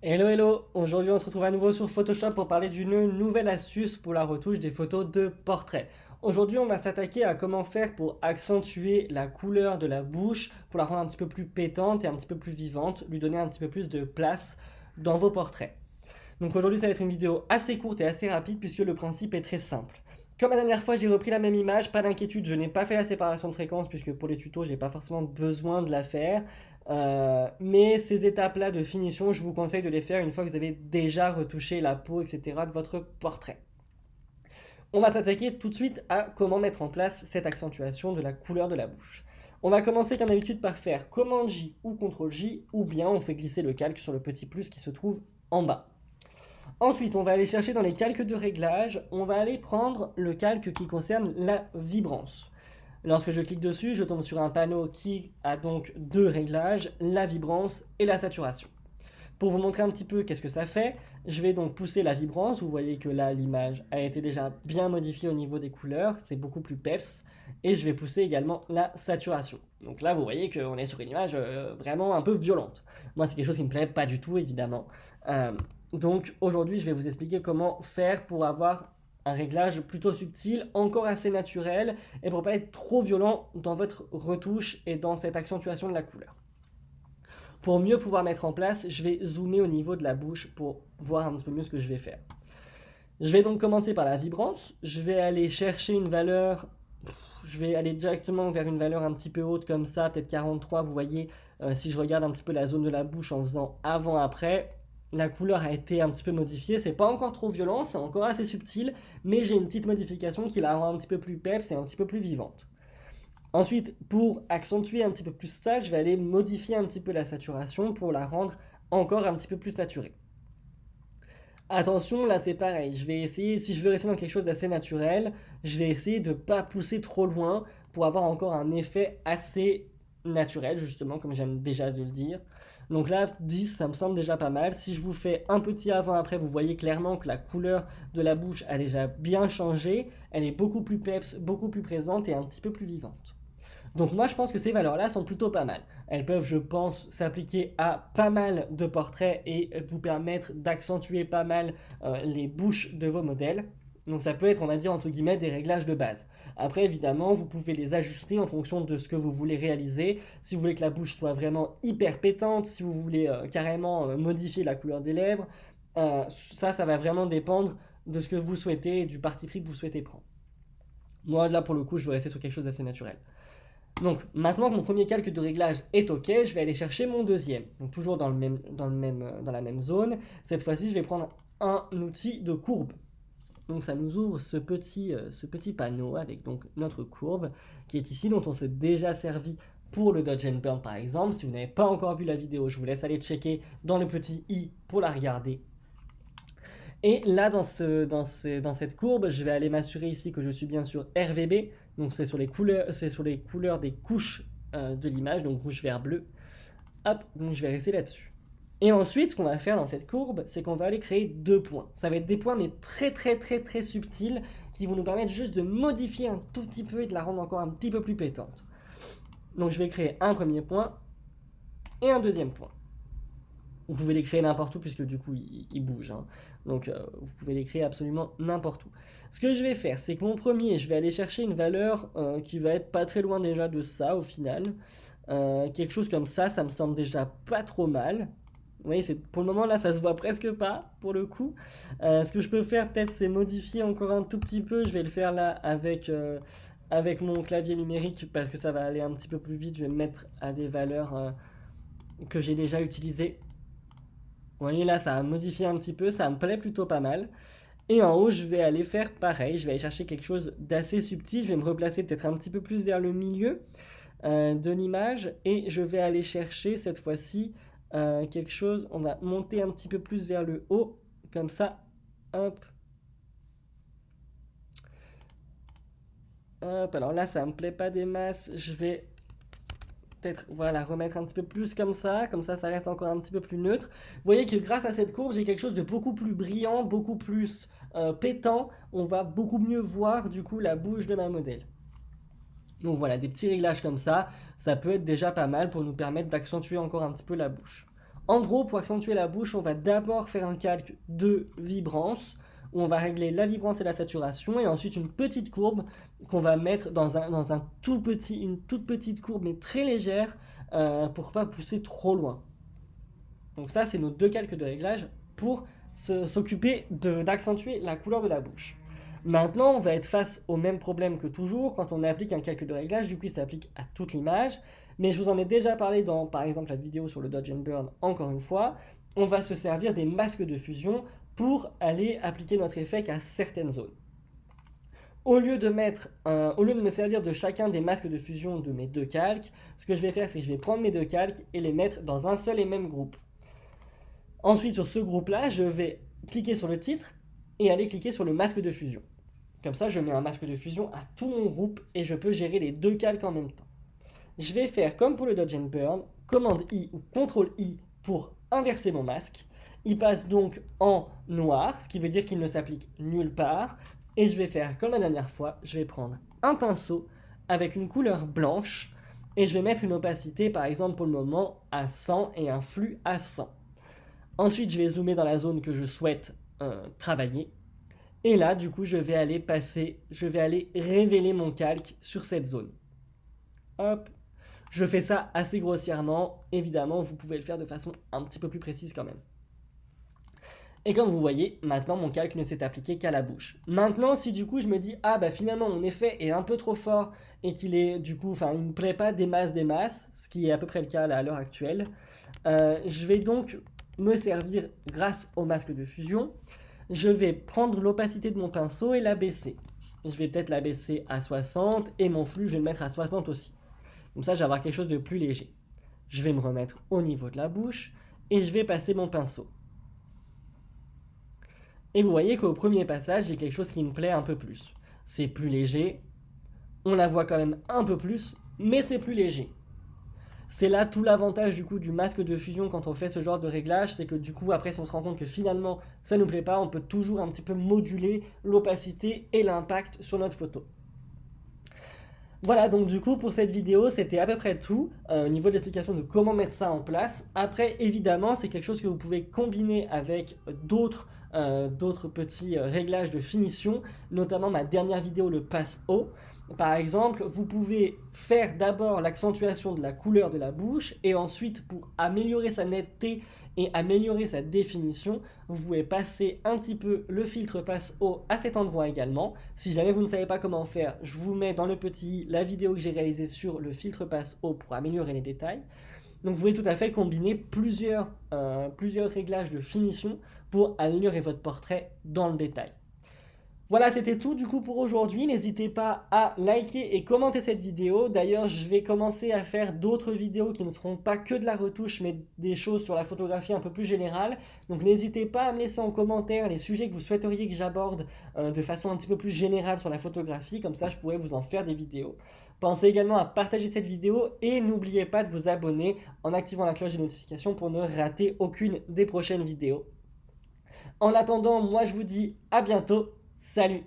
Hello hello, aujourd'hui on se retrouve à nouveau sur Photoshop pour parler d'une nouvelle astuce pour la retouche des photos de portrait. Aujourd'hui on va s'attaquer à comment faire pour accentuer la couleur de la bouche, pour la rendre un petit peu plus pétante et un petit peu plus vivante, lui donner un petit peu plus de place dans vos portraits. Donc aujourd'hui ça va être une vidéo assez courte et assez rapide puisque le principe est très simple. Comme la dernière fois, j'ai repris la même image, pas d'inquiétude, je n'ai pas fait la séparation de fréquence puisque pour les tutos, j'ai pas forcément besoin de la faire. Mais ces étapes-là de finition, je vous conseille de les faire une fois que vous avez déjà retouché la peau, etc. de votre portrait. On va s'attaquer tout de suite à comment mettre en place cette accentuation de la couleur de la bouche. On va commencer comme d'habitude par faire Commande J ou CTRL J, ou bien on fait glisser le calque sur le petit plus qui se trouve en bas. Ensuite, on va aller chercher dans les calques de réglage, on va aller prendre le calque qui concerne la vibrance. Lorsque je clique dessus, je tombe sur un panneau qui a donc deux réglages, la vibrance et la saturation. Pour vous montrer un petit peu qu'est-ce que ça fait, je vais donc pousser la vibrance. Vous voyez que là, l'image a été déjà bien modifiée au niveau des couleurs, c'est beaucoup plus peps. Et je vais pousser également la saturation. Donc là, vous voyez qu'on est sur une image vraiment un peu violente. Moi, c'est quelque chose qui ne me plaît pas du tout, évidemment. Donc aujourd'hui, je vais vous expliquer comment faire pour avoir un réglage plutôt subtil, encore assez naturel, et pour ne pas être trop violent dans votre retouche et dans cette accentuation de la couleur. Pour mieux pouvoir mettre en place, je vais zoomer au niveau de la bouche pour voir un petit peu mieux ce que je vais faire. Je vais donc commencer par la vibrance. Je vais aller chercher une valeur, je vais aller directement vers une valeur un petit peu haute comme ça, peut-être 43. Vous voyez, si je regarde un petit peu la zone de la bouche en faisant avant-après, la couleur a été un petit peu modifiée. C'est pas encore trop violent, c'est encore assez subtil, mais j'ai une petite modification qui la rend un petit peu plus peps et un petit peu plus vivante. Ensuite, pour accentuer un petit peu plus ça, je vais aller modifier un petit peu la saturation pour la rendre encore un petit peu plus saturée. Attention, là c'est pareil, je vais essayer, si je veux rester dans quelque chose d'assez naturel, je vais essayer de ne pas pousser trop loin pour avoir encore un effet assez naturel, justement, comme j'aime déjà de le dire. Donc là, 10, ça me semble déjà pas mal. Si je vous fais un petit avant-après, vous voyez clairement que la couleur de la bouche a déjà bien changé, elle est beaucoup plus peps, beaucoup plus présente et un petit peu plus vivante. Donc moi je pense que ces valeurs-là sont plutôt pas mal. Elles peuvent, je pense, s'appliquer à pas mal de portraits et vous permettre d'accentuer pas mal les bouches de vos modèles. Donc ça peut être, on va dire, entre guillemets, des réglages de base. Après, évidemment, vous pouvez les ajuster en fonction de ce que vous voulez réaliser. Si vous voulez que la bouche soit vraiment hyper pétante, si vous voulez carrément modifier la couleur des lèvres, ça va vraiment dépendre de ce que vous souhaitez et du parti pris que vous souhaitez prendre. Moi, là, pour le coup, je vais rester sur quelque chose d'assez naturel. Donc maintenant que mon premier calque de réglage est OK, je vais aller chercher mon deuxième. Donc toujours dans la même zone. Cette fois-ci, je vais prendre un outil de courbe. Donc ça nous ouvre ce petit panneau avec donc notre courbe qui est ici, dont on s'est déjà servi pour le Dodge and Burn par exemple. Si vous n'avez pas encore vu la vidéo, je vous laisse aller checker dans le petit i pour la regarder. Et là, dans cette courbe, je vais aller m'assurer ici que je suis bien sur RVB. Donc c'est sur les couleurs des couches de l'image, donc rouge, vert, bleu. Hop, donc je vais rester là-dessus. Et ensuite, ce qu'on va faire dans cette courbe, c'est qu'on va aller créer deux points. Ça va être des points, mais très très très très subtils, qui vont nous permettre juste de modifier un tout petit peu et de la rendre encore un petit peu plus pétante. Donc je vais créer un premier point et un deuxième point. Vous pouvez les créer n'importe où puisque du coup ils bougent. Hein. Donc vous pouvez les créer absolument n'importe où. Ce que je vais faire, c'est que mon premier, je vais aller chercher une valeur qui va être pas très loin déjà de ça au final. Quelque chose comme ça me semble déjà pas trop mal. Vous voyez, pour le moment là, ça se voit presque pas pour le coup. Ce que je peux faire peut-être, c'est modifier encore un tout petit peu. Je vais le faire là avec mon clavier numérique parce que ça va aller un petit peu plus vite. Je vais me mettre à des valeurs que j'ai déjà utilisées. Vous voyez là, ça a modifié un petit peu, ça me plaît plutôt pas mal. Et en haut, je vais aller faire pareil, je vais aller chercher quelque chose d'assez subtil, je vais me replacer peut-être un petit peu plus vers le milieu de l'image et je vais aller chercher cette fois-ci quelque chose, on va monter un petit peu plus vers le haut, comme ça, hop. Hop, alors là, ça me plaît pas des masses, je vais peut-être voilà, remettre un petit peu plus comme ça ça reste encore un petit peu plus neutre. Vous voyez que grâce à cette courbe, j'ai quelque chose de beaucoup plus brillant, beaucoup plus pétant. On va beaucoup mieux voir du coup la bouche de ma modèle. Donc voilà, des petits réglages comme ça peut être déjà pas mal pour nous permettre d'accentuer encore un petit peu la bouche. En gros, pour accentuer la bouche, on va d'abord faire un calque de vibrance, où on va régler la vibrance et la saturation, et ensuite une petite courbe qu'on va mettre dans un une toute petite courbe, mais très légère, pour pas pousser trop loin. Donc ça, c'est nos deux calques de réglage pour s'occuper d'accentuer la couleur de la bouche. Maintenant, on va être face au même problème que toujours quand on applique un calque de réglage. Du coup, il s'applique à toute l'image. Mais je vous en ai déjà parlé dans, par exemple, la vidéo sur le Dodge and Burn, encore une fois. On va se servir des masques de fusion pour aller appliquer notre effet qu'à certaines zones. Au lieu de me servir de chacun des masques de fusion de mes deux calques, ce que je vais faire, c'est que je vais prendre mes deux calques et les mettre dans un seul et même groupe. Ensuite, sur ce groupe-là, je vais cliquer sur le titre et aller cliquer sur le masque de fusion. Comme ça, je mets un masque de fusion à tout mon groupe et je peux gérer les deux calques en même temps. Je vais faire comme pour le Dodge and Burn, commande I ou CTRL I pour inverser mon masque. Il passe donc en noir, ce qui veut dire qu'il ne s'applique nulle part. Et je vais faire comme la dernière fois, je vais prendre un pinceau avec une couleur blanche et je vais mettre une opacité, par exemple pour le moment, à 100 et un flux à 100. Ensuite, je vais zoomer dans la zone que je souhaite travailler. Et là, du coup, je vais aller révéler mon calque sur cette zone. Hop. Je fais ça assez grossièrement. Évidemment, vous pouvez le faire de façon un petit peu plus précise quand même. Et comme vous voyez, maintenant mon calque ne s'est appliqué qu'à la bouche. Maintenant, si du coup je me dis, ah bah finalement mon effet est un peu trop fort et qu'il est du coup, enfin il ne plaît pas des masses, ce qui est à peu près le cas là, à l'heure actuelle, je vais donc me servir grâce au masque de fusion. Je vais prendre l'opacité de mon pinceau et la baisser. Je vais peut-être la baisser à 60 et mon flux je vais le mettre à 60 aussi. Comme ça je vais avoir quelque chose de plus léger. Je vais me remettre au niveau de la bouche et je vais passer mon pinceau. Et vous voyez qu'au premier passage, j'ai quelque chose qui me plaît un peu plus. C'est plus léger, on la voit quand même un peu plus, mais c'est plus léger. C'est là tout l'avantage du coup du masque de fusion quand on fait ce genre de réglage, c'est que du coup après si on se rend compte que finalement ça ne nous plaît pas, on peut toujours un petit peu moduler l'opacité et l'impact sur notre photo. Voilà, donc du coup pour cette vidéo c'était à peu près tout au niveau de l'explication de comment mettre ça en place. Après évidemment c'est quelque chose que vous pouvez combiner avec d'autres petits réglages de finition, notamment ma dernière vidéo le pass haut. Par exemple, vous pouvez faire d'abord l'accentuation de la couleur de la bouche et ensuite pour améliorer sa netteté et améliorer sa définition, vous pouvez passer un petit peu le filtre passe haut à cet endroit également. Si jamais vous ne savez pas comment faire, je vous mets dans le petit la vidéo que j'ai réalisée sur le filtre passe haut pour améliorer les détails. Donc vous pouvez tout à fait combiner plusieurs réglages de finition pour améliorer votre portrait dans le détail. Voilà, c'était tout du coup pour aujourd'hui. N'hésitez pas à liker et commenter cette vidéo. D'ailleurs, je vais commencer à faire d'autres vidéos qui ne seront pas que de la retouche, mais des choses sur la photographie un peu plus générale. Donc n'hésitez pas à me laisser en commentaire les sujets que vous souhaiteriez que j'aborde de façon un petit peu plus générale sur la photographie. Comme ça, je pourrais vous en faire des vidéos. Pensez également à partager cette vidéo et n'oubliez pas de vous abonner en activant la cloche des notifications pour ne rater aucune des prochaines vidéos. En attendant, moi je vous dis à bientôt. Salut!